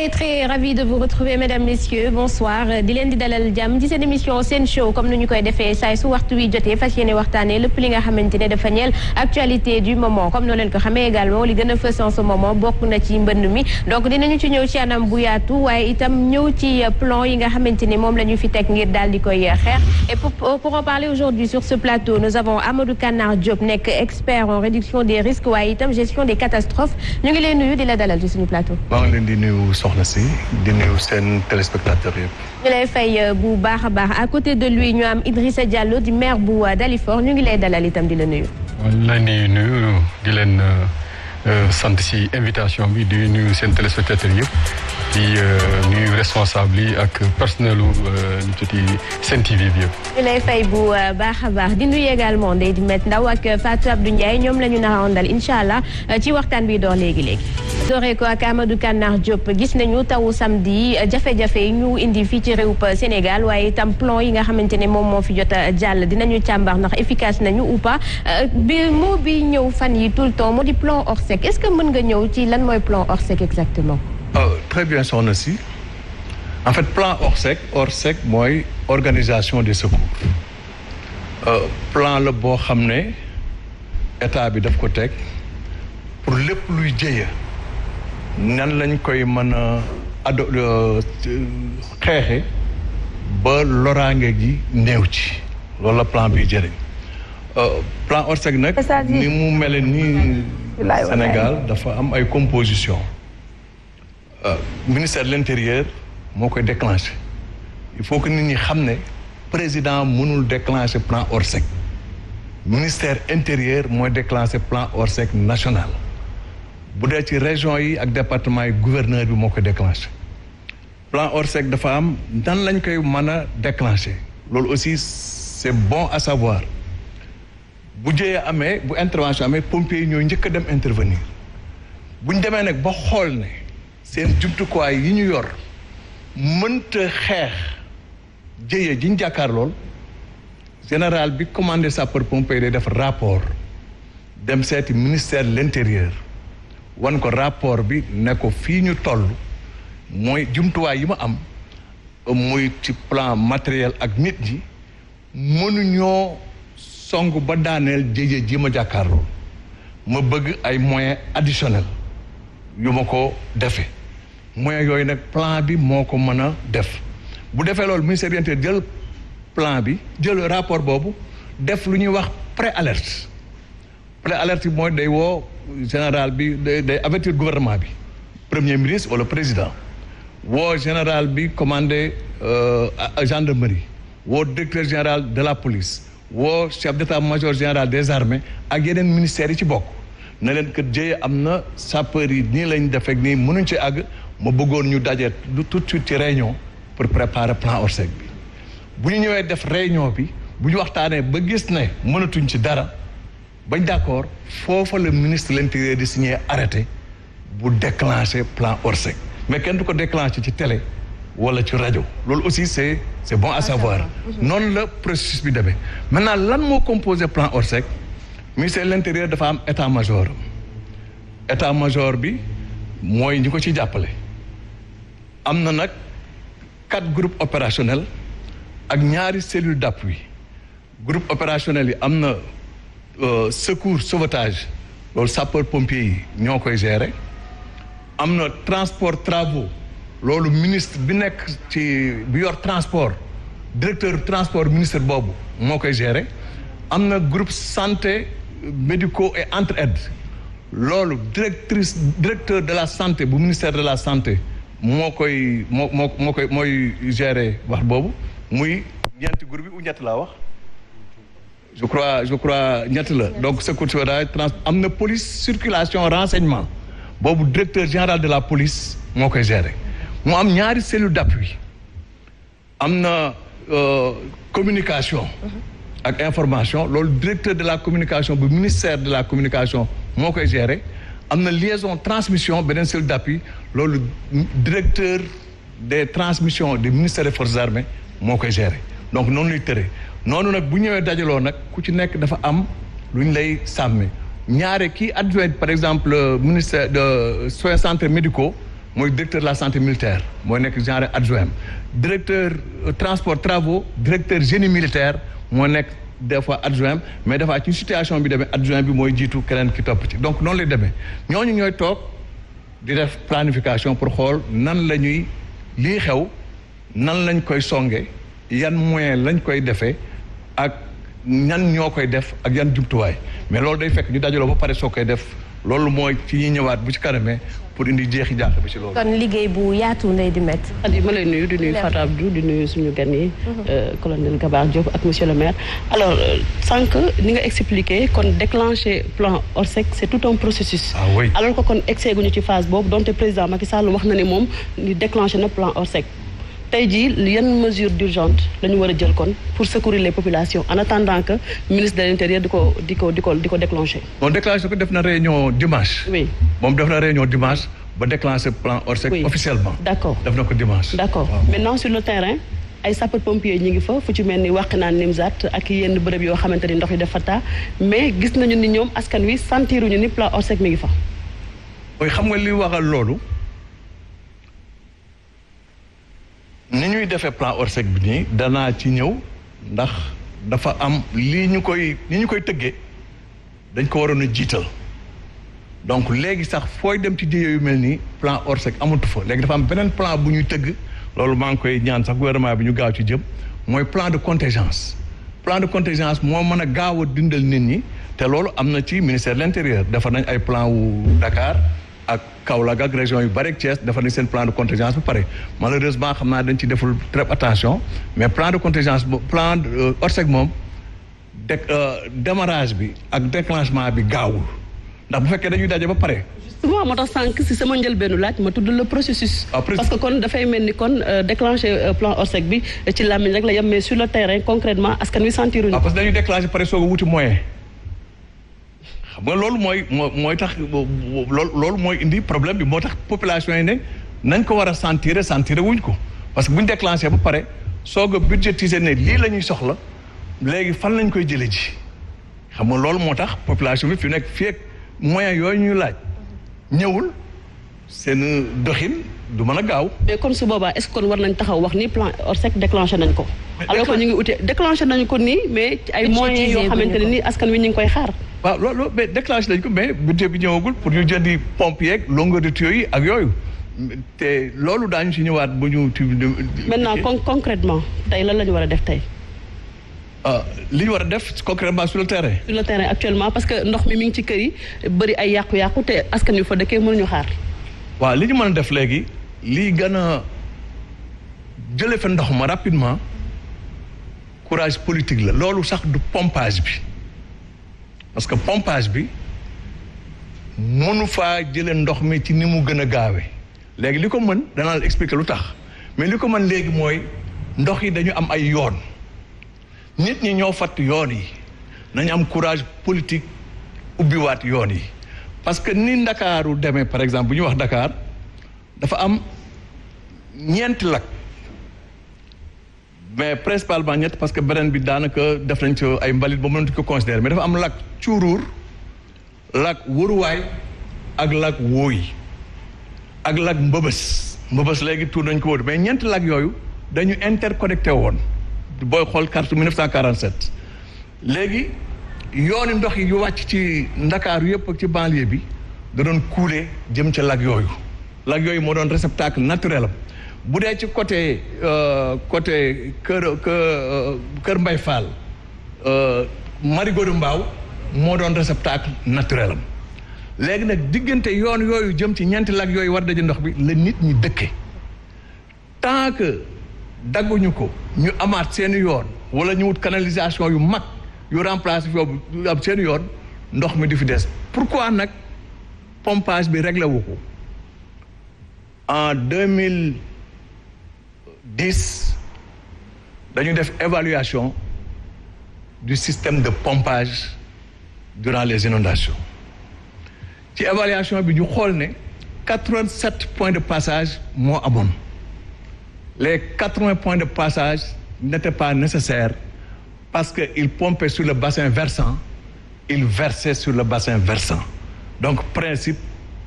Très ravi de vous retrouver mesdames messieurs bonsoir di leen di dalal jàmm ci seen émission seen show comme ni ñu koy defee saay su waxtu wi jotee fas yéene waxtaanee lépp li nga xamante ne dafa ñeel actualité du moment comme noonu leen ko xamee également li gën a fës en ce moment bokk na ci mbënd mi donc dinañu ci ñëw ci anam bu yaatu waaye itam ñëw ci plan yi nga xamante ni moom la ñu fi teg ngir daal di koy xeex et pour en parler aujourd'hui sur ce plateau nous avons Amadou Kanar Diop nekk expert en réduction des risques waaye itam gestion des catastrophes ñu ngi leen nuyu di la dalal ci suñu plateau. maa ngi leen di nuyu soxna si di nuyu seen téléspectateurs yëpp. ñu lay fay bu baax a baax à côté de lui ñu am Idrissa Diallo di maire bu Dalifort ñu ngi lay dalal itam di la nuyu. maa ngi leen di nuyu di leen sant si invitation bi di nuyu seen téléspectateurs yëpp di nuyu responsable yi ak personnel lu Sen TV bi yëpp. ñu lay fay bu baax a baax di nuyu également Ndeye Dimet Ndaw ak Fatou Abdou Ndiaye ñoom la ñu nar a àndal incha allah ci waxtaan bi door léegi. dooree ko ak Amadou Kanar Diop gis nañu tawu samedi jafe-jafe yi ñu indi fii ci réew Sénégal waaye itam plan yi nga xamante ne moom moo fi jot a jàll dinañu càmbar ndax efficace nañu ou pas bi ñëw fan yi tout le temps moo di plan Orsec est-ce que mën nga ñëw ci lan mooy plan Orsec exactement. Très bien soxna si en fait plan Orsec mooy organisation des secours plan la boo xam ne état bi daf ko teg pour lépp luy jëye nan lañ koy mën a xeexe ba loraange gi néew ci loolu la plan bi jëriñ plan Orsec nag ni mu mel nii Sénégal dafa am ay composition ministère de l'intérieur moo koy déclenché il faut que nit ñi xam ne président mënul déclencher plan Orsec ministère intérieur mooy déclenché plan Orsec national bu dee ci région yi ak département yi gouverneur bi moo koy déclenché plan Orsec dafa am nan lañ koy mën a déclenché loolu aussi c'est bon à savoir bu jëyee amee bu intervention amee pompiers yi ñooy njëkk a dem intervenir bu ñu demee nag ba xool ne seen jumtukaay yi ñu yor mënta xeex jëyee ji ñu jàkkaar lool général bi commandé sapeur pompier day def rapport dem seeti ministère de l'intérieur wan ko rapport bi ne ko fii ñu toll mooy jumtuwaay yi ma am muy ci plan matériel ak nit ñi mënuñoo song ba daaneel jëye ji ma jàkkaarloo ma bëgg ay moyens additionnels yu ma ko defee moyens yooyu nag plan bi moo ko mën a def bu defee loolu ministère intérieur jël plan bi jël rapport boobu def lu ñuy wax pré-alerte pré-alerte bi mooy day woo général bi day avertir gouvernement bi premier ministre wala président woo général bi commandé gendarmerie woo directeur général de la police woo chef d'état-major général des armées ak yeneen ministères yi ci bokk ne leen que jëye am na sapeurs yi nii lañ def ak nii mënuñ ci àgg ma bëggoon ñu daje du tout de suite ci réunion pour préparer plan Orsec bi bu ñu ñëwee def réunion bi bu ñu waxtaanee ba gis ne mënatuñ ci dara bañ d'accord foofa le ministre de l'intérieur di signer arrêté bu déclencher plan Orsec mais kenn du ko déclencher ci télé wala ci rajo loolu aussi c'est bon à savoir noonu la processus bi demee maintenant lan moo composé plan Orsec ministère de l'intérieur dafa am état-major bi mooy ñi ko ci jàppale am na nag 4 groupes opérationnels ak ñaari cellules d'appui groupe opérationnel yi am na secours sauvetage loolu sapeur pompier yi ñoo koy gérer am na transport travaux loolu ministre bi nekk ci bi yor transport directeur transport ministre boobu moo koy gérer am na groupe santé médicaux et entraide loolu directeur de la santé bu ministère de la santé mooy gérer wax boobu muy ñeenti groupe yi ou ñett laa wax je crois ñett la donc secours sauvetage am na police circulation renseignement boobu directeur général de la police moo koy gérer mu am ñaari cellule d'appui am na communication ak information loolu directeur de la communication bu ministère de la communication moo koy gérer am na liaison transmission beneen cellule d'appui loolu directeur des transmissions du ministère des forces armées moo koy gérer donc noonu lay tëree noonu nag bu ñëwee dajaloo nag ku ci nekk dafa am lu ñu lay sàmme ñaare kii adjoint par exemple ministère de soins santé médicaux mooy directeur de la santé militaire mooy nekk genre adjoint directeur transport travaux directeur génie militaire moo nekk des fois adjoint mais des fois ci situation bi demee adjoint bi mooy jiitu keneen ki topp ci donc noonu lay demee ñooñu ñooy toog di def planification pour xool nan la ñuy lii xew nan lañ koy songe yan moyen lañ koy defee ak ñan ñoo koy def ak yan jumtuwaay mais loolu day fekk ñu dajaloo ba pare soo koy def loolu mooy ci ñuy ñëwaat bu ci kanamee pour indi jeexi jaax bi ci loolu. kon liggéey bu yaatu Ndeye Di Met. Khady ma lay nuyu di nuyu Fatou Abdou di nuyu suñu gan yi. colonel Gabar Diop ak monsieur le maire. alors sànq ni nga expliqué kon déclencher plan Orsec c' est tout un processus. ah oui alors que kon excès guñu ci phase boobu donte président Macky Sall wax na ne moom ni déclenché na plan Orsec. tey jii yan mesure d'urgence la ñu war a jël kon pour secourir les populations en attendant que ministre de l'intérieur di ko déclencher. bon déclenché ko def na réunion dimanche. oui moom def na réunion dimanche ba déclenché plan Orsec officiellement. d'accord def na ko dimanche. d'accord maintenant sur le terrain ay sapeurs pompiers ñi ngi fa fu ci mel ni Wakhinane Nimzatt ak yenn bërëb yoo xamante ni ndox yi dafa taa mais gis nañu ni ñoom askan wi sentiruñu ni plan Orsec mi ngi fa. mooy xam nga li waxal loolu. ni ñuy defee plan Orsec bi nii danaa ci ñëw ndax dafa am ni ñu koy tëggee dañ ko waroon a jiital donc léegi sax fooy dem ci jëye yu mel nii plan Orsec amatu fa léegi dafa am beneen plan bu ñuy tëgg loolu maa ngi koy ñaan sax gouvernement bi ñu gaaw ci jëm mooy plan de contingence moo mën a gaaw a dindal nit ñi te loolu am na ci ministère de l'intérieur defar nañ ay plan wu Dakar ak Kaolack ak région yu bari ak Thiès dafa nañ seen plan de contingence bu pare malheureusement xam naa dañ ci deful très attention mais plan de contingence plan Orsec moom démarrage bi ak déclenchement bi gaawul ndax bu fekkee dañuy daje ba pare. justement moo tax sànq si sama njëlbeenu laaj ma tudd le processus. parce que kon dafay mel ni kon déclencher plan Orsec bi ci làmmiñ rek la yem mais sur le terrain concrètement askan wi sentiruñu. parce que dañuy déclencher pare soog a wuti moyen. xam nga loolu mooy tax loolu mooy indi problème bi moo tax population yi ne nañ ko war a sentir wuñ ko parce que bu ñu déclenché ba pare soog a budgétiser ne lii la ñuy soxla léegi fan lañ koy jëlee ji xam nga loolu moo tax population bi fi nekk fii ak moyens yooyu ñuy laaj ñëwul seen doxin du mën a gaaw. mais kon su boobaa est-ce que kon war nañ taxaw wax ni plan Orsec déclenché nañ ko. alors que ñu ngi ute déclenché nañu ko nii mais ay moyens yoo xamante ne nii askan wi ñu ngi koy xaar. waaw loolu mais déclenché nañ ko mais budget bi ñëwagul pour ñu jëndi pompe yeeg longueur de tuyaux yi ak yooyu te loolu daañu si ñëwaat bu ñu. maintenant concrètement tey lan la ñu war a def tey. li ñu war a def concrètement sur le terrain. sur le terrain actuellement parce que ndox mi ngi ci kër yi bëri ay yàqu-yàqu te askan wi fa dëkkee mënuñu xaar. waaw li ñu mën a def léegi lii gën a jëlee fa ndox ma rapidement courage politique la loolu sax du pompage bi. parce que pompage bi mënu faa jëlee ndox mi ci ni mu gën a gaawee léegi li ko mën danaa la expliquer lu tax mais li ko mën léegi mooy ndox yi dañu am ay yoon nit ñi ñoo fatt yoon yi nañu am courage politique ubbiwaat yoon yi parce que ni Ndakaaru demee par exemple bu ñuy wax Dakar dafa am ñeenti lac mais principalement ñett parce que beneen bi daanaka def nañ ci ay mbalit ba mënatu ko considérer mais dafa am lac Cuuruur lac Wëruwaay ak lac Wooyi ak lac Mbëbës léegi tuur nañ ko wóor mais ñeenti lac yooyu dañu interconnecté woon booy xool carte 1947 léegi yooni ndox yi yu wàcc ci Ndakaaru yëpp ak ci banlieue bi da doon couler jëm ca lac yooyu moo doon réceptacle naturel am bu dee ci côté kër Mbay Fall Marigodu Mbaaw moo doon réceptacle naturel am léegi nag diggante yoon yooyu jëm ci ñeenti lac yooyu war daje ndox bi la nit ñi dëkke tant que dagguñu ko ñu amaat seeni yoon wala ñu wut canalisation yu mag yu remplacer foofu am seeni yoon ndox mi di fi des pourquoi nag pompage bi réglé wu ko en 2010 dañu def évaluation du système de pompage durant les inondations ci évaluation bi ñu xool ne 87 points de passage moo amoon les 80 points de passage n'étaient pas nécessaires parce que ils pompaient sur le bassin versant ils versaient sur le bassin versant donc principe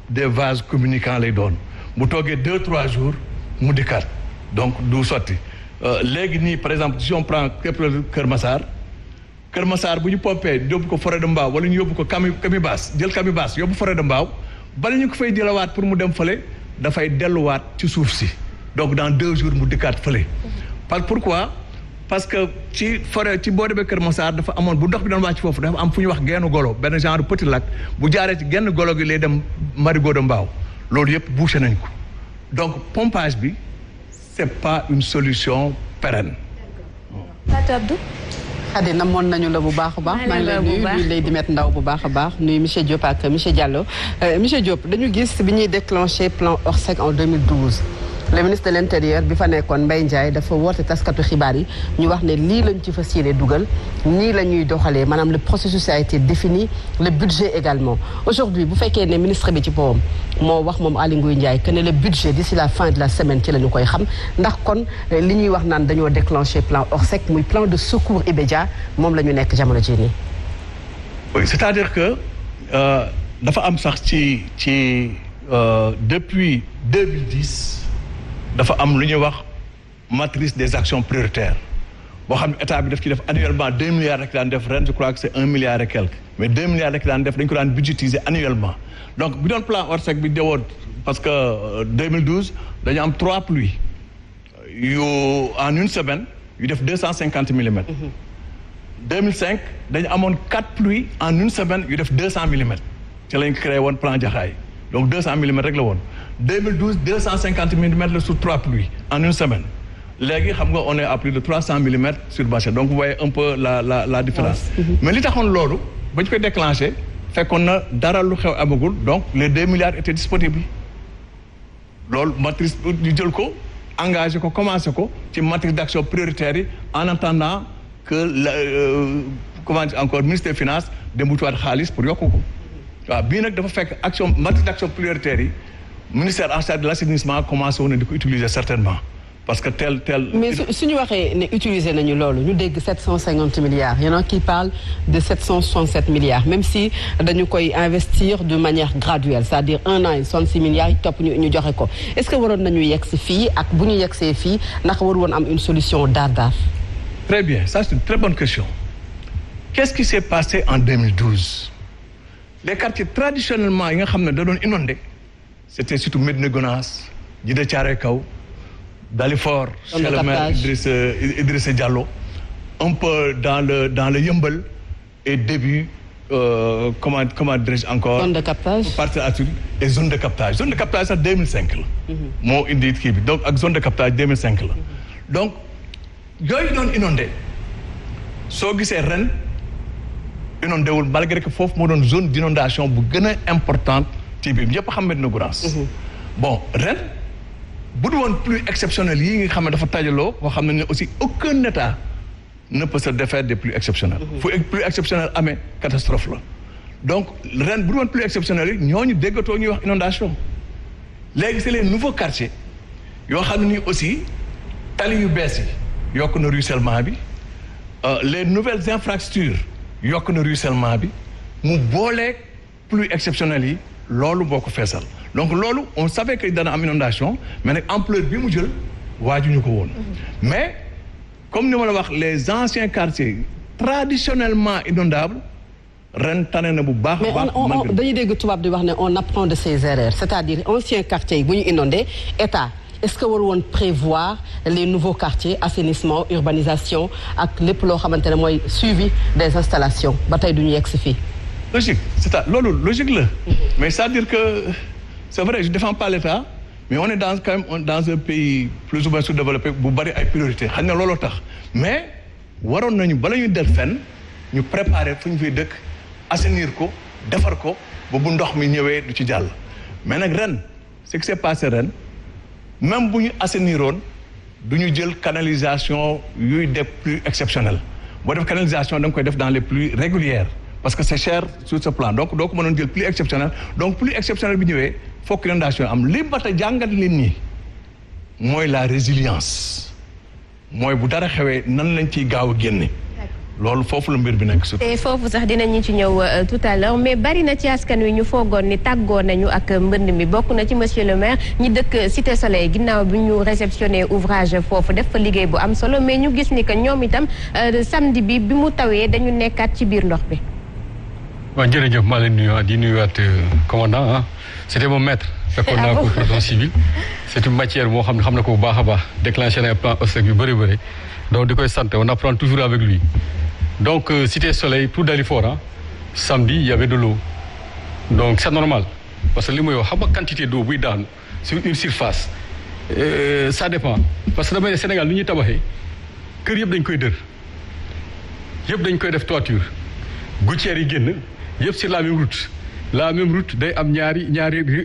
des vases communicants lay doon bu toogee 2-3 jours mu dikkaat donc du sotti léegi nii par exemple si on prend Kër Massar bu ñu pompé yóbbu ko forêt de Mbao wala ñu yóbbu ko Camibas jël Camibas yóbbu forêt de Mbao bala ñu ko fay jëlawaat pour mu dem fële dafay delluwaat ci suuf si donc dans 2 jours mu dikkaat fële. Pourquoi parce que ci forêt ci boo demee Kër Massar dafa amoon bu ndox bi doon wàcc foofu dafa am fu ñu wax genn golo benn genre petit lac bu jaaree ci genn golo gi lay dem marigot de Mbao loolu yëpp bouché nañ ko donc pompage bi c'est pas une solution pérenne. Fatou Abdou. Xadi namoon nañu la bu baax a baax. maa ngi lay nuyu lay Dimet Ndaw bu baax a baax nuyu monsieur Diop ak monsieur Diallo monsieur Diop dañu gis bi ñuy déclenché plan Orsec en 2012 le ministre de l'intérieur bi fa nekkoon Mbaye Ndiaye dafa woote taskatu xibaar yi ñu wax ne lii lañ ci fas yéene dugal nii la ñuy doxalee maanaam le processus a été défini le budget également aujourd'hui bu fekkee ne ministre bi ci boppam moo wax moom Aly Ngouille Ndiaye que ne le budget d'ici la fin de la semaine ci la ñu koy xam ndax kon li ñuy wax naan dañoo déclenché plan Orsec muy plan de secours immédiat moom la ñu nekk jamono jii nii. oui c'est-à-dire que dafa am sax ci depuis 2010 dafa am lu ñuy wax matrice des actions prioritaires boo xam ne état bi daf ci def annuellement 2 milliards rek daan def ren je crois que c'est 1 milliard et quelque mais 2 milliards rek daan def dañ ko daan budgétiser annuellement donc bi doon plan Orsec bi dewoon parce que 2012 dañu am 3 pluies yu en une semaine yu def 250 millimètres. 2005 dañu amoon 4 pluies en une semaine yu def 200 millimètres ci lañ créé woon plan Jaxaay donc 200 millimètres rek la woon 2012 250 millimètres la sur 3 pluies en une semaine léegi xam nga on est à plus de 300 millimètres sur Bachar donc vous voyez un peu la différence. mais li taxoon loolu ba ñu koy déclenché fekkoon na dara lu xew amagul donc les 2 milliards étaient disponibles loolu matrice ñu jël ko engagé ko commencé ko ci matrice d'action prioritaire yi en attendant que comment dire encore ministre des finances dem wutiwaat xaalis pour yokk ko waaw bii nag dafa fekk action matrice d'action prioritaire yi ministère en charge de l'assainissement commencé woon na di ko utiliser certainement parce que tel. mais suñu waxee ne utiliser nañu loolu ñu dégg 750 milliards y en a qui parlent de 767 milliards même si dañu koy investir de manière graduelle c'est-à-dire 1 an et 66 milliards yi topp ñu joxe ko est-ce que waroon nañu yegg si fii ak bu ñu yeggsee fii ndax war woon am une solution daar. Très bien, ça c'est une très bonne question. Qu'est-ce qui s'est passé en 2012? Les quartiers traditionnellement yi nga xam ne da doon inondé c'était surtout Médina Gounass, Djiddah Thiaroye Kaw, Dalifort, chez le maire Idrissa Diallo, un peu dans le Yeumbeul et début comment dirais-je encore. Zone de captage. Partie Aturi et zone de captage. Zone de captage sax 2005 la. moo indi kii bi donc ak zone de captage 2005 la. donc yooyu doon inondé soo gisee ren inondé wul malgré que foofu moo doon zone d'inondation bu gën a importante ci biir ñëpp xam Médina Gounass. bon ren bu du woon pluie exceptionnelles yi nga xam ne dafa tajaloo boo xam ne aussi aucun état ne peut se défaire des pluies exceptionnelles. fu pluie exceptionnelle amee catastrophe la. donc ren bu du woon pluie exceptionnelle yi ñooñu déggatoo ñuy wax inondation léegi c'est les nouveaux quartiers yoo xam ne nii aussi tali yu bees yi yokk na ruissellement bi les nouvelles infrastructures yokk na ruissellement bi mu booleeg pluie exceptionnelles yi loolu boo ko feesal donc loolu on savait que dana am inondation mais nag ampleur bi mu jël waajuñu ko woon mais comme ni ma la wax les anciens quartiers traditionnellement inondables ren tane na bu baax a baax. mais dañuy dégg tubaab di wax ne on apprend de ses erreurs c'est-à-dire anciens quartiers yi bu ñu inondé état est-ce que war woon prévoir les nouveaux quartiers assainissement urbanisation ak lépp loo xamante ne mooy suivi des installations ba tey du ñu yegg si fii. logique loolu logique la. mais c'est-à-dire que c'est vrai je défends pas l'État mais on est quand même dans un pays plus ou moins sous-développé bu bari ay priorités xam ne looloo tax mais waroon nañu bala ñu del fenn ñu préparer fu ñu fiy dëkk assainir ko defar ko ba bu ndox mi ñëwee du ci jàll mais nag ren ce qui s'est passé ren même bu ñu assainiroon du ñu jël canalisation yuy def pluie exceptionnelle boo def canalisation da nga koy def dans les pluies régulières parce que c'est cher sur ce plan donc doo ko mënoon jël pluie exceptionnelle donc pluie exceptionnelle bi ñëwee fokk inondation am li ba ta jàngat leen ñi mooy la résilience mooy bu dara xewee nan lañ ciy gaaw a génne loolu foofu la mbir bi nekk surtout. te foofu sax dinañu ci ñëw tout à l'heure mais bari na ci askan wi ñu foogoon ni tàggoo nañu ak mbënd mi bokk na ci monsieur le maire ñi dëkk Cité Soleil ginnaaw bi ñu réceptionné ouvrage foofu def fa liggéey bu am solo mais ñu gis ni que ñoom itam samedi bi mu tawee dañu nekkaat ci biir ndox bi. waaw jërëjëf maa leen nuyuwaat di nuyuwaat commandant ah c'était mon maître. fekkoon naa ko prison civil. c'est une matière moo xam na ko bu baax a baax déclenché na plan ORSEC yu bëri bëri donc di koy sant on apprend toujours avec lui. donc Cité Soleil tout Dalifort samedi il y avait de l'eau donc c'est normal parce que li muy wax xam nga quantité d'eau buy daanu sur une surface ça dépend parce que damay ne Sénégal lu ñuy tabaxee kër yëpp dañ koy dër yëpp dañ koy def toiture gouttières yi génn yëpp sur la même route day am ñaari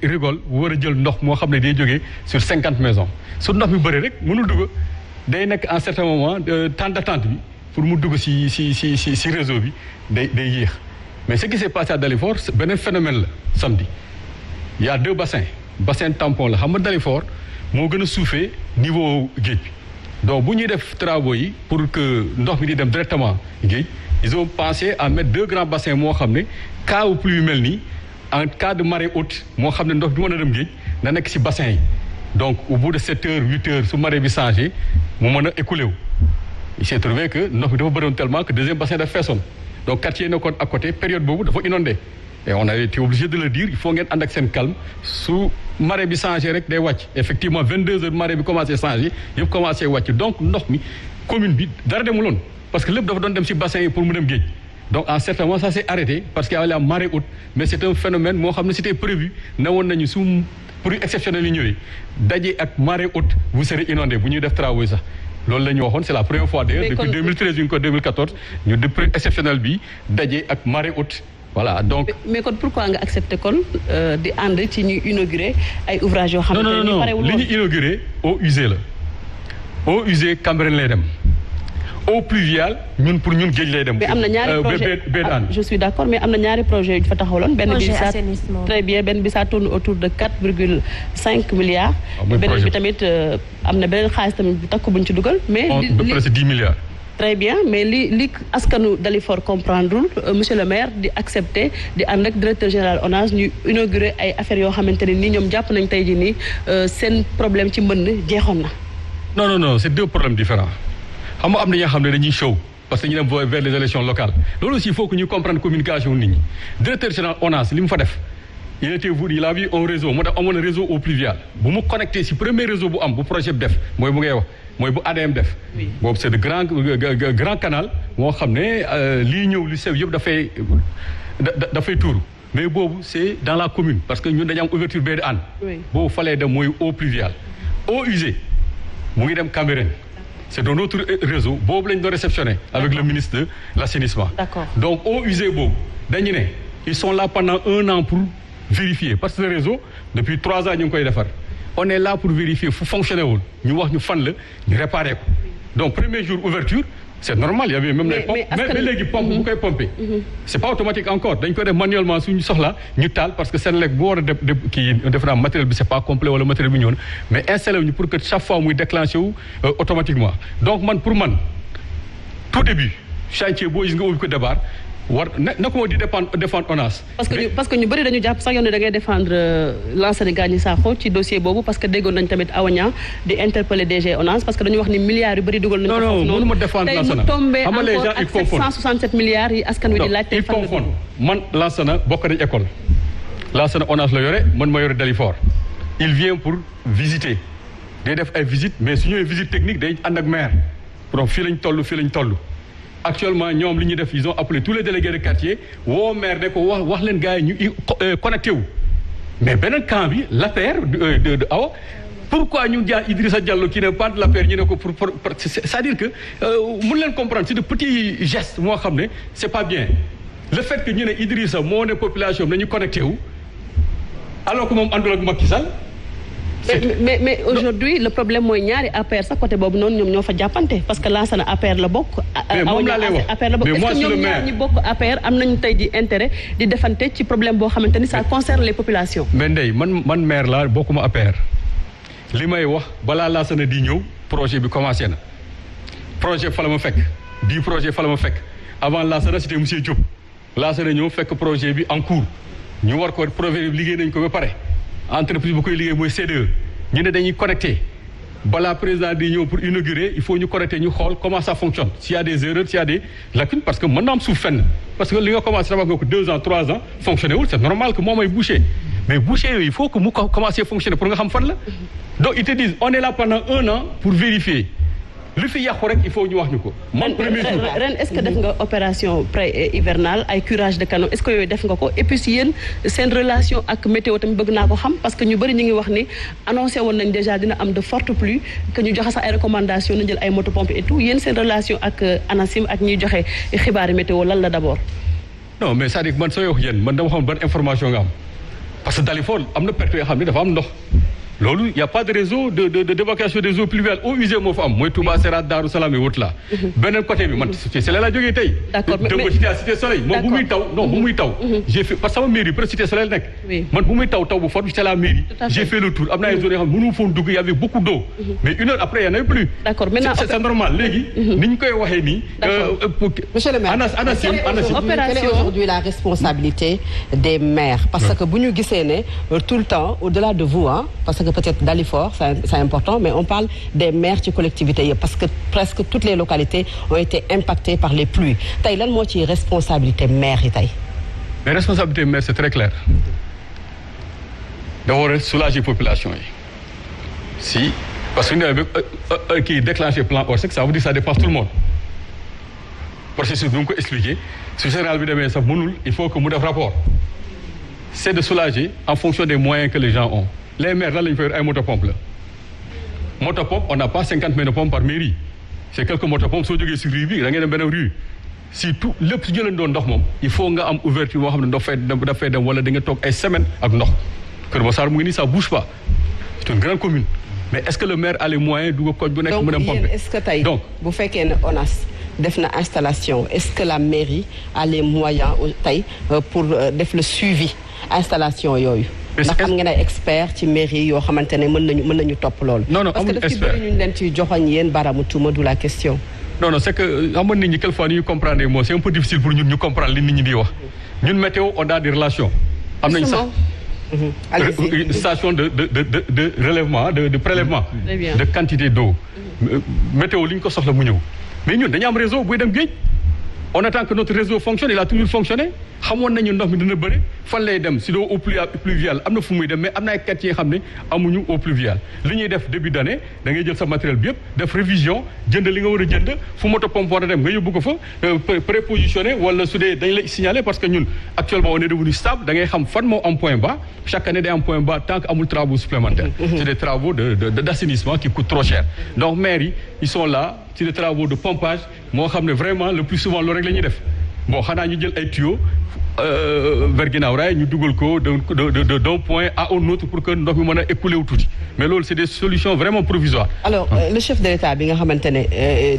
rigole war a jël ndox moo xam ne day jógee sur 50 maisons su ndox mi bëri rek mënul dugg day nekk en certain moment temps d'attente bi pour mu dugg si réseau bi day yéex mais ce qui s'est passé à Dalifort beneen phénomène la samedi il y a 2 bassin tampon la xam nga Dalifort moo gën a suufee niveau géej bi donc bu ñuy def travaux yi pour que ndox mi di dem directement géej ils ont pensé à mettre 2 grands bassins moo xam ne cas wu pluie yu mel nii en cas de marée haute moo xam ne ndox bi mën a dem géej na nekk si bassin yi donc au bout de 7 heures 8 heures su marée bi changé mu mën a écoulé wu. il s'est trouvé que ndox bi dafa bëriwoon tellement que deuxième bassin dafa feesoon donc quartier yi nekkoon à côté période boobu dafa inondé et on a été obligé de le dire il faut ngeen ànd ak seen calme su marée bi changé rek day wàcc effectivement 22 heures marée bi commencé changé yëpp commencé wàcc donc ndox mi commune bi dara demuloon parce que lépp dafa doon dem si bassin yi pour mu dem géej donc en certain moment ça s'est arrêté parce qu'il y avait la marée haute mais c'est un phénomène moo xam ne c'était prévu ne woon nañu su pour exceptionnel yi ñëwee daje ak marée haute vous serez inondé bu ñuy def travaux yi sax loolu la ñu waxoon c'est la première fois d'ailleurs depuis 2013 ñu ko 2014 ñu depuis exceptionnel bi daje ak marée haute voilà donc. mais kon pourquoi nga accepté kon di ànd ci ñuy inauguré ay ouvrages yoo xamante ne nii parewul li ñu inauguré eau usée la eau usée Cambérène lay dem eau pluviale ñun pour ñun géej lay dem. mais am na ñaari projet je suis d'accord mais am na ñaari projets yu fa taxawaloon. benn bi ça très bien benn bi ça tourne autour de 4,5 milliards. beneen bi tamit am na beneen xaalis tamit bu takku buñ ci dugal. mais li presque 10 milliards. très bien mais li askanu Dalifort comprendrewul monsieur le maire di accepter di ànd ak directeur général ONAS ñu inaugurer ay affaires yoo xamante ne nii ñoom jàpp nañ tey jii nii seen problème ci mbënd jeexoon na. non c'est 2 problèmes différents xam nga am na ñoo xam ne dañuy show parce que ñu dem vers les élections locales loolu aussi il faut que ñu comprendre communication nit ñi directeur général ONAS li mu fa def il a vu un réseau moo tax amoon na réseau eau pluviale bu mu connecté si premier réseau bu am bu projet bi def mooy bu ngay wax mooy bu ADM def boobu c'est de grand canal moo xam ne lii ñëw li sew yëpp dafay tuuru mais boobu c'est dans la commune parce que ñun dañu am ouverture baie de Hann boobu falee dem mooy eau pluviale eau usée mu ngi dem Cambérène c'est un autre réseau boobu lañ doon réceptionné avec le ministre de l'assainissement donc eau usée boobu dañu ne ils sont là pendant 1 an pour vérifier parce que le réseau depuis 3 ans ñu ngi koy defar on est là pour vérifier fu fonctionné wul ñu wax ñu fan la ñu réparé ko donc premier jour ouverture c'est normal il y avait même les pompes mais léegi pompe bu koy pomper c'est pas automatique encore dañ koy def manuellement suñu soxla ñu taal parce que seen lekk bu war a def kii def naa matériel bi c'est pas complet wala matériel bi ñëw na mais installé wuñu pour que chaque fois muy déclenché wu automatiquement donc pour man tout début chantier boo gis nga ubbi ko débar war na ko di défendre ONAS. parce que ñu bëri dañu jàpp sax yow ne da ngay défendre Lansana Gagny Sakho ci dossier boobu parce que déggoon nañ tamit Awaña di interpeller DG ONAS parce que dañu wax ni milliards yu bëri dugal nañu ko foofu noonu mënuma défendre Lansana tey mu tombé encore ak 767 milliards yi askan wi di laaj tey fan la man Lansana bokk nañ école Lansana ONAS la yore man ma yore Dalifort il vient pour visiter day def ay visites mais su ñëwee visite technique day ànd ak maire donc fii lañ toll actuellement ñoom li ñuy def ils ont appelé tous les délégués de quartier woo maire ne ko wax leen gars yi ñu connecté wu mais beneen camp bi l'APR de Awa pourquoi ñu jaar Idrissa Diallo qui n'est pas de l'APR ñu ne ko pour c'est-à-dire que mën leen comprendre c'est de petits gestes moo xam ne c'est pas bien le fait que ñu ne Idrissa moo ne population bi nañu connecté wu alors que moom àndul ak Macky Sall mais aujourd'hui le problème mooy ñaari APR sax côté boobu noonu ñoom ñoo fa jàppante parce que Lansana APR la bokk. mais moom laa lay wax APR la bokk est-ce que ñoom ñaar ñi bokk APR am nañu tey di intérêt di defante ci problème boo xamante ni ça concerne les populations. mais Ndeye man maire laa bokkuma APR li may wax balaa Lansana di ñëw projet bi commencé na projet fa la ma fekk bii projet fa la ma fekk avant Lassana c'était monsieur Diop Lassana ñëw fekk projet bi en cours ñu war ko projet bi liggéey nañ ko ba pare entreprise bu koy liggéey mooy CDE ñu ne dañuy connecté balaa président di ñëw pour inaugurer il faut ñu connecté ñu xool comment ça fonctionne s'il y a des erreurs s'il y a des lacunes parce que mën na am suuf fenn parce que li nga commencé tabax nga ko 2 ans 3 ans fonctionné wul c'est normal que moom ay boucher mais boucher yooyu il faut que mu commencer fonctionner pour nga xam fan la donc ils te disent on est là pendant 1 an pour vérifier li fi yàqu rek il faut ñu wax ñu ko. man premier jour ren est-ce que def nga opération pré hivernale ay curage de canaux est-ce que yooyu def nga ko et puis si yéen seen relation ak météo tamit bëgg naa ko xam parce que ñu bëri ñu ngi wax ni annoncé woon nañ déjà dina am de fortes pluies que ñu joxe sax ay recommandations na jël ay motopompes et tout yéen seen relation ak ANACIM ak ñuy joxe xibaari météo lan la d'abord. non mais c'est-à-dire man sooy wax yéen man dama xam ban information nga am parce que Dalifort am na perte yoo xam ne dafa am ndox. loolu y' a pas de réseau d'évacuation des eaux pluviales eaux usées moo fa am mooy Touba Serat Darou Salam et wut la beneen côté bi man Cité Soleil laa jógee tey. d'accord mais cité à Cité Soleil moom bu muy taw non bu muy taw. j'ai fait parce que sama mairie presque Cité Soleil nekk. man bu muy taw bu fort c'est la mairie. j'ai fait le tour am na ay zones yoo xam ne mënu foon dugg y avait beaucoup d'eau mais 1 heure après y en avait plus. d'accord maintenant c'est normal léegi. ni ñu koy waxee nii. monsieur le maire quelle est aujourd'hui la responsabilité des maires parce que bu ñu gisee ne tout le temps au-delà de vous parce que peut-être Dalifort c'est important mais on parle des maires ci collectivités yi parce que presque toutes les localités ont été impactées par les pluies tey lan moo ci responsabilité maire yi tey. mais responsabilité maire c'est très clair da war a soulager population yi si parce que ñu ne kii déclenché plan Orsec ça veut dire ça dépasse tout le monde processus bi mu ko expliqué su général bi demee sax mënul il faut que mu def rapport c'est de soulager en fonction des moyens que les gens ont. les maires lan la ñu fay ay motopompe la motopompe on n'a pas 50 motopompes par mairie c'est quelques motopompes soo jógee si rue bi da ngay dem benn rue si tout lépp su jëleen doon ndox moom il faut nga am ouverture boo xam ne ndox fay dem wala da nga toog ay semaines ak ndox Kër Massar mu ngi nii ça bouge pas c'est une grande commune mais est-ce que le maire a les moyens du ko koñ bu nekk mu dem pomper donc est-ce que tey bu fekkee ne ONAS def na installation est-ce que la mairie a les moyens tey pour def le suivi installation yooyu. ndax xam ngeen ay expert ci mairie yoo xamante ne mën nañu topp loolu. non parce que daf ci bëri ñu leen ci joxoñ yéen baramu tuuma du la question. non c'est que xam nga nit ñi quelquefois ni ñu comprendre moo c'est un peu difficile pour ñun ñu comprendre li nit ñi di wax ñun météo on a des relations. am nañu sax station de relèvement de prélèvement. de quantité d'eau. météo li ñu ko soxla mu ñëw mais ñun dañu am réseau buy dem géej. on attend que notre réseau fonctionne il a toujours fonctionné xamoon nañu ndox mi dina bëri fan lay dem si doo eau pluviale am na fu muy dem mais am na ay quartiers yi xam ne amuñu eau pluviale li ñuy def début d'année da ngay jël sa matériel bi yëpp def révision jënd li nga war a jënd fu moto pompe war a dem nga yóbbu ko fa prépositionné wala su dee dañ lay signaler parce que ñun actuellement on est devenu stable da ngay xam fan moo am point bas chaque année day am point bas tant que amul travaux supplémentaires c'est des travaux d'assainissement qui coûtent trop cher donc maires yi ils sont là ci des travaux de pompage moo xam ne vraiment le plus souvent loolu rek la ñuy def bon xanaa ñu jël ay tuyaux vers ginnaaw raay ñu dugal ko d'un point à un autre pour que ndox mi mën a écouler wu tuuti mais loolu c'est des solutions vraiment provisoires. alors le chef de l'État bi nga xamante ne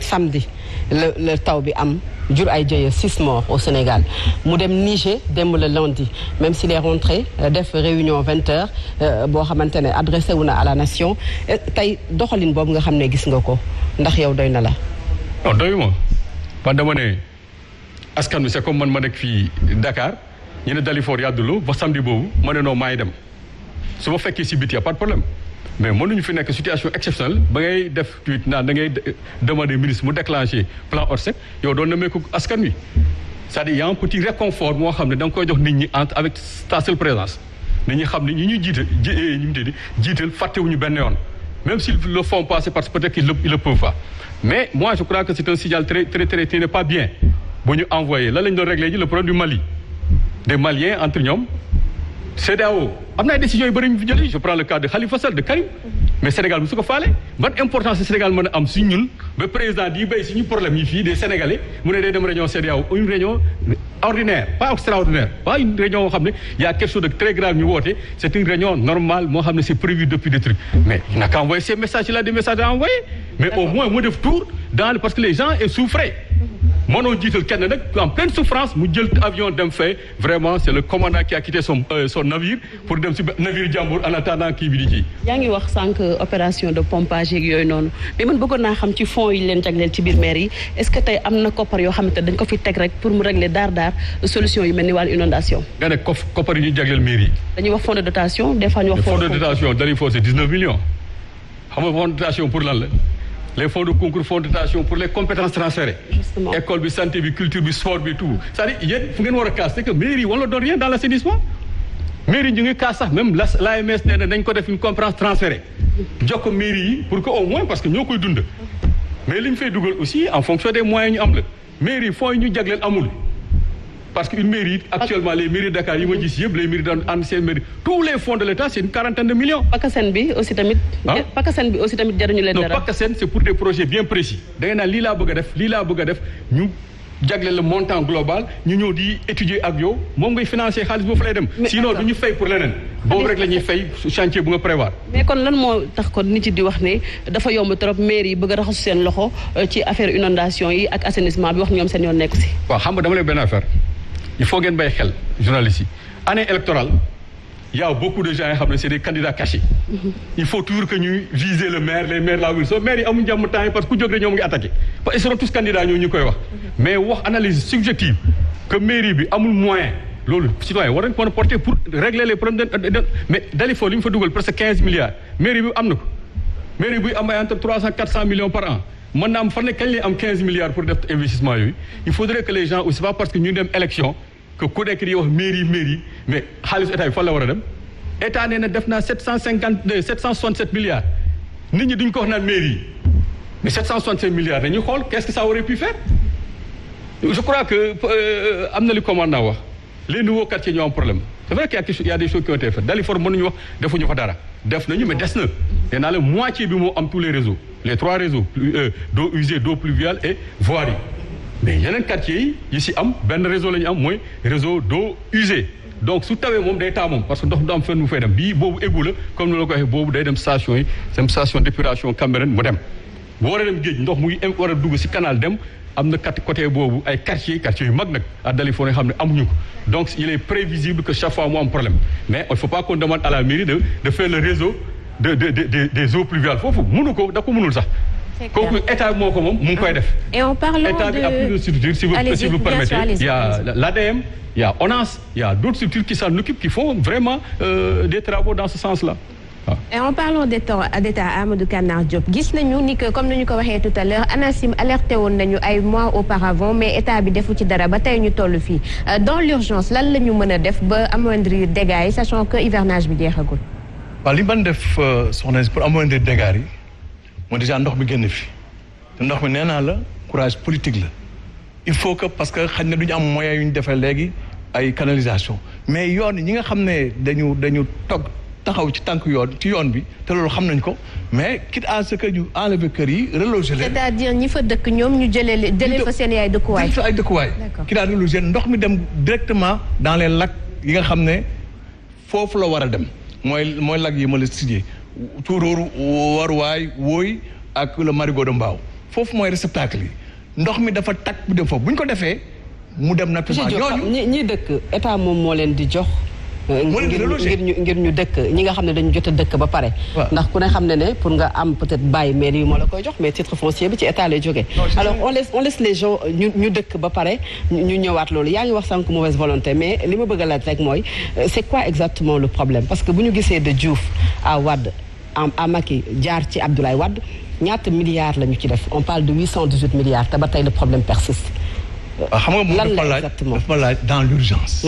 samedi le taw bi am jur ay jëye 6 morts au Sénégal mu dem Niger dem le lundi même s'il est rentré def réunion 20h boo xamante ne adressé wu na à la nation tey doxalin boobu nga xam ne gis nga ko ndax yow doy na la. non doyuma man dama ne askan wi c'est comme man ma nekk fii Dakar ñu ne Dalifort yàdduloo ba samedi boobu ma ne non maa ngi dem su ma fekkee si biti y a pas de problème mais mënuñu fi nekk situation exceptionnelle ba ngay def tweet naan da ngay demander ministre mu déclencher plan Orsec yow doon na meeku askan wi c'est-à-dire y a un petit réconfort moo xam ne da nga koy jox nit ñi entre avec ta seule présence nit ñi xam ne ñi ñuy jiital fàttewuñu benn yoon même s'ils le font pas c'est parce que peut-être qu'ils le peuvent pas mais moi je crois que c'est un signal très n'est pas bien bu ñu envoyé lan lañ doon réglé ji le problème du Mali des Maliens entre ñoom CEDEAO am na ay décisions yu bëri ñu fi jëlee je prends le cas de Khalifa Sall de Karim mais Sénégal bu su ko faale ban importance Sénégal mën a am si ñun ba président di béy suñu problème yi fii des Sénégalais mu ne day dem réunion CEDEAO une réunion ordinaire pas extraordinaire pas une réunion moo xam ne y a quelque chose de très grave ñu woote c'est une réunion normale moo xam ne c'est prévu depuis des trucs mais il n'a qu'à envoyer ces messages là des messages à envoyer mais au moins mu def tour dans parce que les gens souffraient mënoo jiital kenn nag en pleine souffrance mu jël avion dem fay vraiment c'est le commandant qui a quitté son navire pour dem si navire jàmbur en attendant kii bi di ji. yaa ngi wax sànq opération de pompage yeeg yooyu noonu mais man bëggoon naa xam ci fonds yi leen jagleel ci biir maire yi est-ce que tey am na koppar yoo xamante dañ ko fi teg rek pour mu régler daar solution yu mel ni wàllu inondation. nga ne koppar yi ñu jagleel maire yi. dañuy wax fonds de dotation des fois ñu wax. fonds de dotation dañuy forcer 19 millions xam nga fonds de dotation pour lan la. les fonds de concours fonds de dotation pour les compétences transférées. Justement. École bi santé bi culture bi sport bi tout c'est-à-dire yéen fu ngeen war a casse c'est que mairie yi wala doon rien dans l'assainissement mairie ñu ngi casse sax même l'AMS nee na dañ ko def une compétence transférée jox ko mairie yi pour que au moins parce que ñoo koy dund mais li ñu fay dugal aussi en fonction des moyens ñu am la mairie yi fonds yi ñu jagleel amul parce que une mairie actuellement les mairies de Dakar yi ma gis yëpp les mairies dans anciennes mairies tous les fonds de l'État c'est une quarantaine de millions. Pakasen bi aussi tamit. Pakasen bi aussi tamit jaruñu leen dara. non Pakasen c'est pour des projets bien précis. da ngay naan lii laa bëgg a def lii laa bëgg a def ñu jagleel le montant global ñu ñëw di étudier ak yow moom ngay financer xaalis boobu fa lay dem. sinon du ñu fay pour leneen. boobu rek la ñuy fay chantier bu nga prévoir. mais kon lan moo tax kon nit yi di wax ne dafa yomb trop mairie yi bëgg a raxasu seen loxo ci affaire inondation yi ak assainissement bi wax ñoom seen yoon nekku si. waaw xam nga dama lay benn affaire. il faut ngeen bàyyi xel journalistes yi année électorale il y a beaucoup de gens yoo xam ne c'est des candidats cachés. Il faut toujours que ñuy viser le maire les maires la so maire yi amuñu jàmm temps yi parce que ku jóg rek ñoom ngi attaqué parce que ils seront tous candidats ñoo ñu koy wax mais wax analyse subjective que mairie bi amul moyen loolu citoyen war nañ ko mën a porter pour régler les problèmes mais Dalifort li ñu fa dugal presque 15 milliards mairie bi am na ko mairie bi am ay entre 300 400 millions par an mën na am fan ne kañ lay am 15 milliards pour def investissement yooyu il faudrait que les gens aussi pas parce que ñu dem élection que ku nekk di wax mairie mais xaalis état bi fan la war a dem état nee na def naa 767 milliards nit ñi duñ ko wax naan mairie mais 767 milliards dañuy xool qu'est-ce que ça aurait pu faire je crois que am na li commandant wax les nouveaux quartiers ñoo am problème c'est vrai qu'il y a des choses qui ont été faites Dalifort mënuñu wax defuñu fa dara def nañu mais des na nee naa la moitié bi moo am tous les réseaux les 3 réseaux d'eau usée d'eau pluviale et voirie mais yeneen quartiers yi si am benn réseau la ñu am mooy réseau d'eau usée donc su tawee moom day taa moom parce que ndox du am fenn mu fay dem bii boobu égout la comme ni la ko waxee boobu day dem station yi dem station d'épuration Cambérène mu dem bu war a dem géej ndox muy war a dugg si canal dem am na côté boobu ay quartiers yu mag nag à Dalifort yoo xam ne amuñu ko donc il est prévisible que chaque fois mu am problème mais il faut pas qu'on demande à la mairie de faire le réseau des eaux pluviales foofu mënu ko da ko mënul sax kooku état moo ko moom mu ngi koy def. Et en parlant état bi a plus de structures si vous permettez il y a l'ADM il y a ONAS il y a d'autres structures qui s'en occupent qui font vraiment des travaux dans ce sens-là. Et en parlant d'état Amadou Kanar Diop gis nañu ni que comme nañu ko waxee tout à l'heure ANACIM alerté woon nañu ay mois auparavant mais état bi defu ci dara ba tey ñu toll fii dans l'urgence lan la ñu mën a def ba amoindrir dégâts yi sachant que hivernage bi jeexagul. waaw li ban def soxna si pour amoindrir dégâts yi mooy déjà ndox mi génn fi te ndox mi nee naa la courage politique la il faut que parce que xañ na du ñu am moyens yu ñu defee léegi ay canalisation mais yoon ñi nga xam ne dañu toog taxaw ci tànk yoon bi te loolu xam nañ ko mais quitte à ce que ñu enlever kër yi reloger leen. c'est-à-dire ñi fa dëkk ñoom ñu jëlee fa seen ay dëkkuwaay. jëlee fa ay dëkkuwaay. quitte à reloger ndox mi dem directement dans les lacs yi nga xam ne foofu la war a dem mooy lac yi ma la cité Tuuróoru Waruwaay Wooy ak le Marigot de Mbao foofu mooy réceptacle yi ndox mi dafa takk bu dem foofu bu ñu ko defee mu dem naturellement. ñooñu ñi dëkk état moom moo leen di jox. ngir ñu dëkk ñi nga xam ne dañu jot a dëkk ba pare. ndax ku ne xam ne pour nga am peut-être bàyyi mairie yi moo la koy jox mais titre foncier bi ci état lay jógee. alors on laisse les gens ñu dëkk ba pare ñu ñëwaat loolu yaa ngi wax sànq mauvaise volonté mais li ma bëgg a laaj rek mooy c'est quoi exactement le problème parce que bu ñu gisee de Diouf à Wade à Macky jaar ci Abdoulaye Wade ñaata milliards la ñu ci def on parle de 818 milliards te ba tey le problème persiste. xam nga moom dafa laaj dans l'urgence.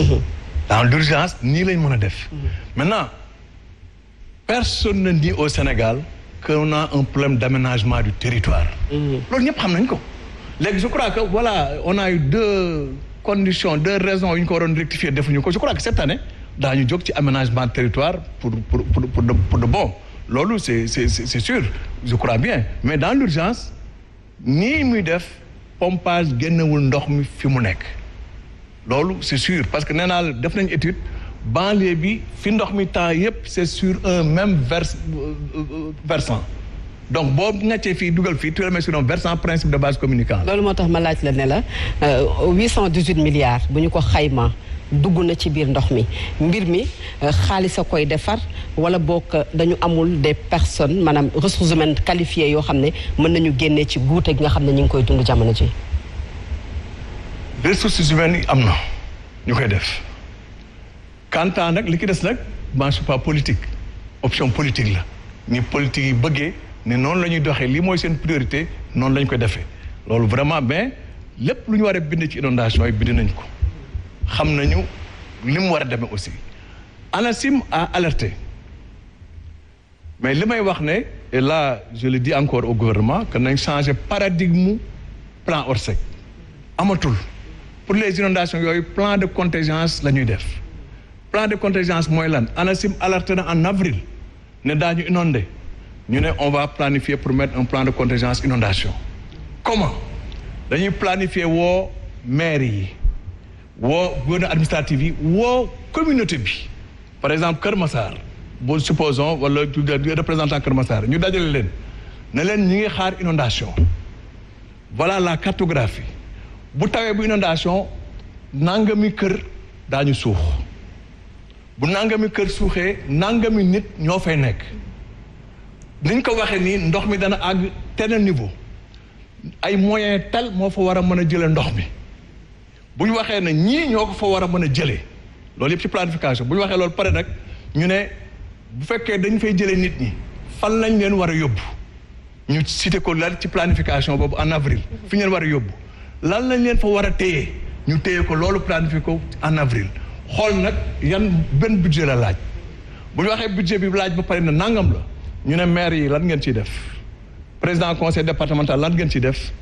Dans l'urgence nii lañ mën a def. Maintenant personne ne dit au Sénégal qu'on a un problème d'aménagement du territoire. loolu ñëpp xam nañ ko. léegi je crois que voilà on a eu 2 conditions 2 raisons yu ñu ko waroon rectifier defuñu ko je crois que cette année daañu jóg ci aménagement du territoire pour de bon loolu c'est sûr je crois bien mais dans l'urgence nii muy def pompage génnewul ndox mi fi mu nekk. loolu c'est sûr parce que nee naa la def nañ étude banlieue bi fi ndox mi temps yëpp c'est sur un même versant donc boo ŋàccee fii dugal fii tu le mets sur un versant principe de base communicant. loolu moo tax ma laaj la ne la 818 milliards bu ñu ko xayma dugg na ci biir ndox mi mbir mi xaalis a koy defar wala boog dañu amul des personnes maanaam ressources humaines qualifiées yoo xam ne mën nañu génnee ci guute gi nga xam ne ñu ngi koy dund jamono ji. ressources humaines yi am na ñu koy def quant à nag li ki des nag je suis pas politique option politique la ni politique yi bëggee ne noonu la ñuy doxee lii mooy seen priorité noonu la ñu koy defee loolu vraiment mais lépp lu ñu war a bind ci inondation yi bind nañ ko xam nañu li mu war a demee aussi ANACIM a alerté mais li may wax ne et là je le dis encore au gouvernement que nañ changer paradigme plan Orsec amatul pour les inondations yooyu plan de contingence la ñuy def plan de contingence mooy lan ANACIM alerté na en avril ne daañu inondé ñu ne on va planifier pour mettre un plan de contingence inondation comment dañuy planifier woo maire yi woo gouverneur administratif yi woo communauté bi par exemple Kër Massar bu supposons wala représentant Kër Massar ñu dajale leen ne leen ñi ngi xaar inondation voilà la cartographie bu tawee bu inondation nangami kër daañu suux bu nangami kër suuxee nangami nit ñoo fay nekk niñ ko waxee nii ndox mi dana àgg tel niveau ay moyens tel moo fa war a mën a jëlee ndox mi bu ñu waxee ne ñii ñoo ko fa war a mën a jëlee loolu yëpp ci planification bu ñu waxee loolu pare nag ñu ne bu fekkee dañ fay jëlee nit ñi fan lañ leen war a yóbbu ñu cité ko lan ci planification boobu en avril fi ñu leen war a yóbbu lan lañ leen fa war a téye ñu téye ko loolu planifié ko en avril xool nag yan benn budget la laaj bu ñu waxee budget bi laaj ba pare na nangam la ñu ne maire yi lan ngeen ciy def président conseil départemental lan ngeen ciy def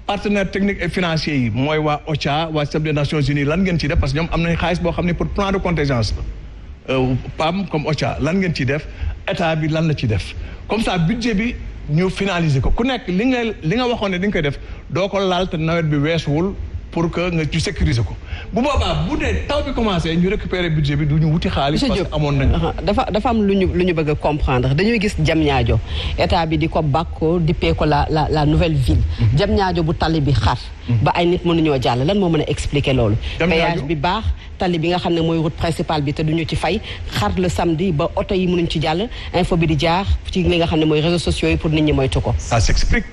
partenaires techniques et financiers yi mooy waa OCHA waa système des Nations Unies lan ngeen ciy def parce que ñoom am nañ xaalis boo xam ne pour plan de contingence la PAM comme OCHA lan ngeen ciy def état bi lan la ciy def comme ça budget bi ñu finaliser ko ku nekk li nga waxoon ne di nga koy def doo ko laal te nawet bi weesuwul pour que nga ci sécuriser ko bu boobaa bu dee taw bi commencé ñu récupérer budget bi du ñu wuti xaalis. parce que amoon nañ dafa am lu ñu bëgg a comprendre dañuy gis Diamniadio état bi di ko bàkkoo dippee ko la nouvelle ville. Diamniadio bu tali bi xar. ba ay nit mënuñoo jàll lan moo mën a expliquer loolu. péage bi baax tali bi nga xam ne mooy route principale bi te duñu ci fay xar le samedi ba oto yi mënuñ ci jàll info bi di jaar ci li nga xam ne mooy réseaux sociaux yi pour nit ñi moytu ko. ça s'explique.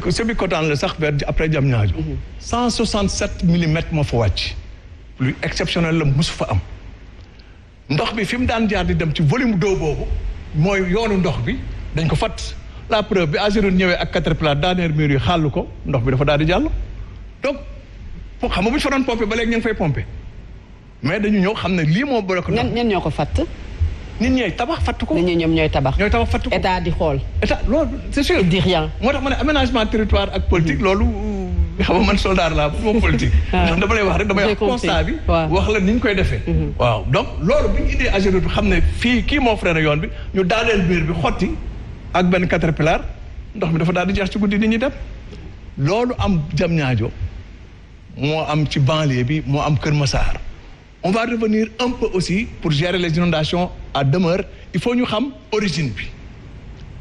Sébikotane la sax vers après Diamniadio 167 millimètres moo fa wàcc pluie exceptionnelle la mosu fa am ndox bi fi mu daan jaar di dem ci volume d'eau boobu mooy yoonu ndox bi dañ ko fatt la preuve bi Ageroute ñëwee ak Caterpillar dernier mur yi xàll ko ndox bi dafa daal di jàll donc xam nga bu ñu fa doon pompé ba léegi ñu ngi fay pompé mais dañu ñëw xam ne lii moo bloqué ñan ñoo ko fatt nit ñooy tabax fatt ko. nit ñi ñoom ñooy tabax. ñooy tabax fatt ko état di xool. état loolu c'est sûr. il dit rien. moo tax ma ne aménagement territoire ak politique loolu xam nga man soldat laa bu ma politique. dama lay wax rek damay wax constat bi. wax la ni ñu koy defee. waaw donc loolu bi ñu indee Ageroute bi xam ne fii kii moo freiné yoon bi ñu daaneel biir bi xotti ak benn Caterpillar ndox mi dafa daal di jeex ci guddi nit ñi dem. loolu am Diamniadio moo am ci banlieue bi moo am Kër Massar. On va revenir un peu aussi pour gérer les inondations à demeure. Il faut ñu xam origine bi.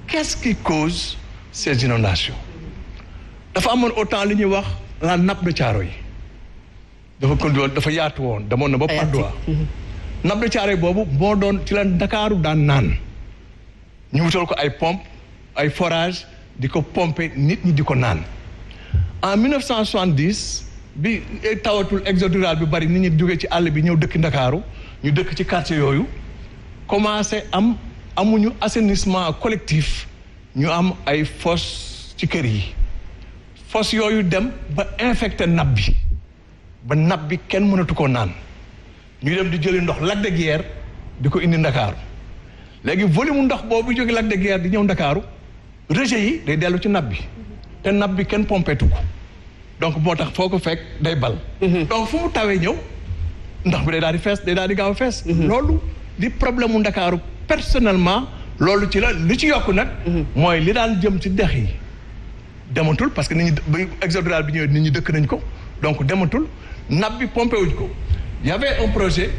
Qu'est-ce qui cause ces inondations? dafa amoon autant li ñuy wax la nappe de Thiaroye dafa yaatu woon demoon na ba Patte d'Oie. nappe de Thiaroye boobu moo doon ci la Ndakaaru daan naan ñu wutal ko ay pompe ay forage di ko pomper nit ñi di ko naan en 1970. bi tawatul exode rural bi bari nit ñi jógee ci àll bi ñëw dëkk Ndakaaru ñu dëkk ci quartier yooyu commencé amuñu assainissement collectif ñu am ay fosse ci kër yi fosse yooyu dem ba infecté nappe bi ba nappe bi kenn mënatu koo naan ñu dem di jëli ndox Lac de Guiers di ko indi Ndakaaru léegi volume ndox boobu jóge Lac de Guiers di ñëw Ndakaaru rejet yi day dellu ci nappe bi te nappe bi kenn pompetu ko donc moo tax foo ko fekk day bal. donc fu mu tawee ñëw ndox bi day daal di fees day daal di gaaw a fees. loolu di problème mu Ndakaaru personnellement loolu ci la li ci yokk nag. mooy li daan jëm ci dex yi dematul parce que nit ñi ba exode rural bi ñëwee nit ñi dëkk nañ ko donc dematul nappe bi pompé wuñ ko. y avait un projet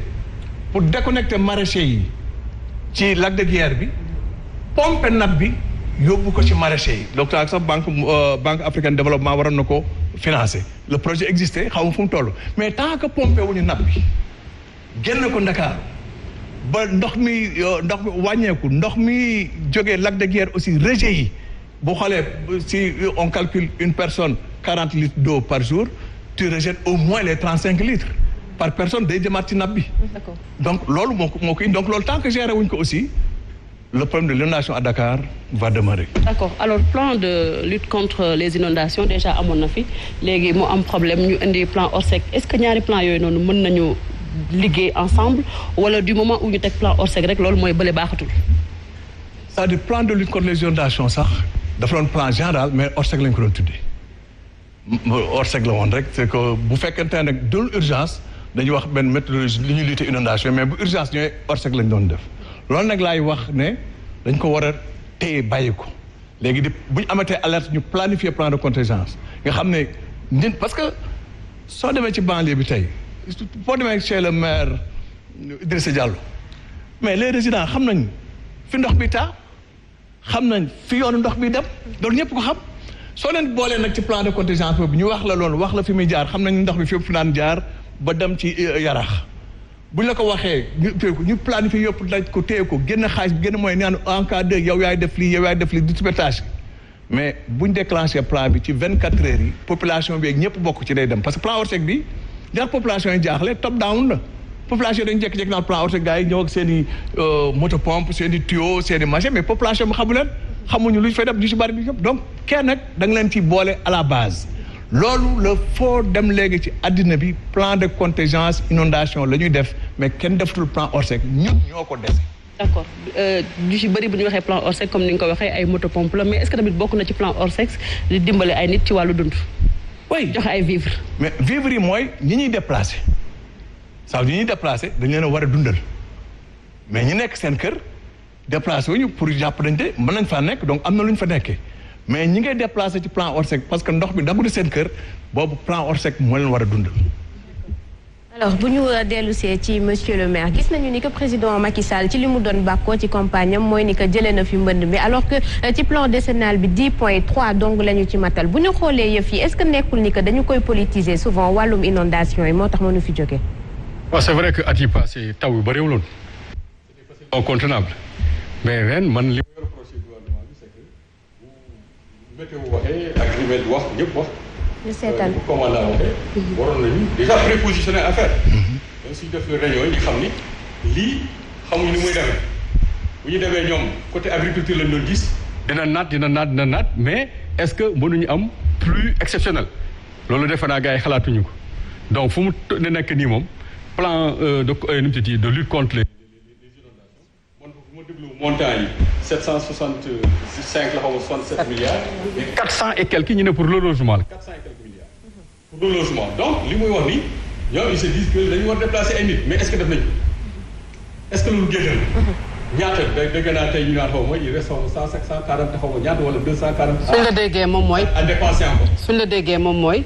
pour déconnecter maraîchers yi ci Lac de Guiers bi pomper nappe bi yóbbu ko ci maraîchers yi donc sax banque africaine de développement waroon na ko financer le projet existait xaw ma fu mu toll mais tant que pompé wuñu napp bi génn ko Ndakaar ba ndox mi wàññeeku ndox mi jógee lac de Guiers aussi rejet yi boo xoolee si on calcule une personne 40 litres d'eau par jour tu rejettes au moins les 35 litres par personne day jëmaat ci napp bi. D'accord. Donc loolu moo ko indi donc loolu tant que géré wuñ ko aussi le problème de l'inondation à Dakar va demeurer. D'accord. Alors plan de lutte contre les inondations déjà amoon na fi léegi mu am problème ñu indi plan Orsec est-ce que ñaari plan yooyu noonu mën nañu liggéey ensemble wala du moment où ñu teg plan Orsec rek loolu mooy bële baaxatul. c'est-à-dire plan de lutte contre les inondations sax dafa doon plan général mais Orsec lañ ko doon tuddee Orsec la woon rek c'est que bu fekkente ne nag dul urgence dañuy wax benn méthodologie li ñuy lutter inondation mais bu urgence ñooy Orsec lañ doon def loolu nag laay wax ne dañ ko war a téye bàyyi ko léegi di bu ñu amatee alerte ñu planifier plan de contingence nga xam ne nit parce que soo demee ci banlieue bi tey boo demee chez le maire Idrissa Diallo mais les résidents xam nañ fi ndox bi taa xam nañ fi yoonu ndox bi dem loolu ñëpp ko xam soo leen boolee nag ci plan de contingence boobu ñu wax la loolu wax la fi muy jaar xam nañ ndox bi fépp fi daan jaar ba dem ci Yarax buñ la ko waxee ñu planifier yëpp daj ko téye ko génn xaalis bi génn mooy naan en cas de yow yaay def lii di supertage mais buñ déclenché plan bi ci 24 heures yi population bi ak ñëpp bokk ci day dem parce que plan Orsec bi ndax population yi jaaxle top down la population dañu jékki-jékki naan plan Orsec gars yi ñëw ak seen i moto pompe seen i tuyau seen i machine mais population bi xamu leen xamuñu lu ñu fay def ñu si bari bi yëpp donc kenn nag da nga leen ci boole à la base loolu la foo dem léegi ci àddina bi plan de contingence inondation la ñuy def mais kenn defatul plan Orsec ñun ñoo ko dese. D'accord du ci bëri bu ñu waxee plan Orsec comme ni nga ko waxee ay moto pompe la mais est-ce que tamit bokk na ci plan Orsec di dimbale ay nit ci wàllu dund. oui joxe ay vivres. mais vivres yi mooy ñi ñuy déplacé saa yu ñuy déplacé dañ leen a war a dundal mais ñi nekk seen kër déplacé wuñu pour jàpp nañ te mën nañ faa nekk donc am na lu ñu fa nekkee mais ñi ngay déplacé ci plan Orsec parce que ndox bi daggu seen kër boobu plan Orsec moo leen war a dundal. alors bu ñu dellusee ci monsieur le maire gis nañu ni que président Macky Sall ci li mu doon bàkkoo ci campagne am mooy ni que jëlee na fi mbënd mi alors que ci plan décennal bi 10.3 donc la ñu ci matal bu ñu xoolee yëf yi est-ce que nekkul ni que dañu koy politiser souvent wàllum inondation yi moo tax mënu fi jóge. waaw c'est vrai que at yi passé taw yu bëriwuloon c'est incontournable mais ren man li ma reproché gouvernement bi c'est que bu météo waxee ak li mel wax ñëpp wax. ñu seetaan commandant waxee. waroon nañu déjà prépositionner affaire. même suñu def réunion yi xam ni lii xamuñu ni muy demee bu ñu demee ñoom côté agriculture lañ doon gis. dina naat mais est-ce que mënuñu am plus exceptionnel loolu defe naa gars yi xalaatuñu ko donc fu mu nekk nii moom plan de lutte contre les inondations man bu ma déglu montant yi 765 la xaw ma 67 milliards. et 400 et quelques ñu ne pour le logement la 400 et quelques milliards. pour le logement donc li muy wax ni ñoom ils se disent que dañu war déplacer ay nit mais est-ce que def nañu est-ce que loolu génn na. ñaata dégg naa tey ñu naan xaw ma il reste xaw ma 140 xaw ma ñaata wala 240. suñ la déggee moom mooy. à dépenser encore. suñ la déggee moom mooy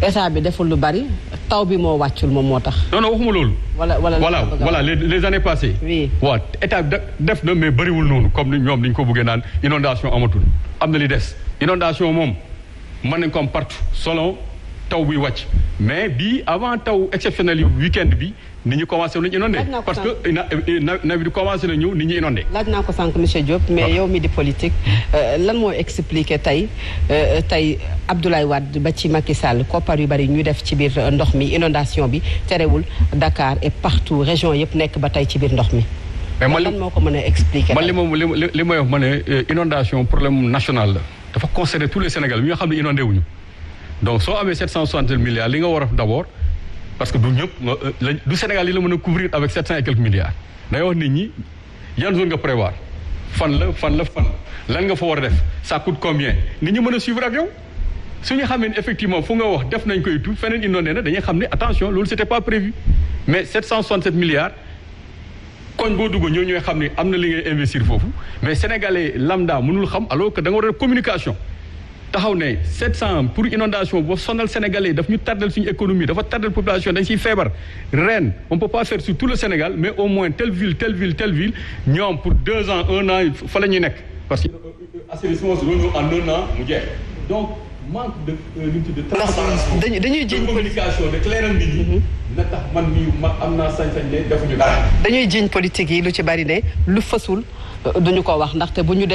état bi deful lu bari taw bi moo wàccul moom moo tax. non waxuma loolu. voilà les années passées. oui waaw état bi def na mais bariwul noonu comme ni ñoom ni ñu ko bëggee naan inondation amatul am na li des inondation moom mën nañ ko am partout selon taw buy wàcc mais bii avant taw exceptionnel yu week-end bi nit ñi commencé nañu inondé parce que nawet bi commencé na ñëw nit ñi inondé. laaj naa ko sànq monsieur Diop mais yow mi di politique lan moo expliqué tey Abdoulaye Wade ba ci Macky Sall koppar yu bari ñu def ci biir ndox mi inondation bi terewul Dakar et partout région yëpp nekk ba tey ci biir ndox mi. mais man lan moo ko mën a expliqué. man li may wax ma ne inondation problème national la dafa concerner tous les Sénégalais ñi nga xam ne inondé wuñu donc soo amee 760 milliards li nga war a d'abord parce que du ñëpp du Sénégal yi la mën a couvrir avec 700 et quelques milliards day wax nit ñi yan zone nga prévoir fan lan nga fa war a def ça coûte combien nit ñi mën a suivre ak yow suñu xamee ne effectivement fu nga wax def nañ koy tout feneen inondé na dañuy xam ne attention loolu c'était pas prévu mais 767 milliards koñ boo dugg ñooy xam ne am na li ngay investir foofu mais sénégalais lambda mënul xam alors que da nga war a def communication taxaw ne 700 pour inondation boo sonal sénégalais daf ñu tardel suñu économie dafa tardel population dañ siy feebar ren on peut pas faire sur tout le Sénégal mais au moins telle ville ñoom pour 2 ans 1 an fa la ñuy nekk parce que assainissement si loolu en un an mu jeex donc manque de transparence dañuy jiiñ communication de clairal nit ñi na tax man mii am naa sañ-sañ ne defuñu dara dañuy jiiñ politique yi lu ci bari ne lu fësul duñu ko wax ndaxte bu ñu def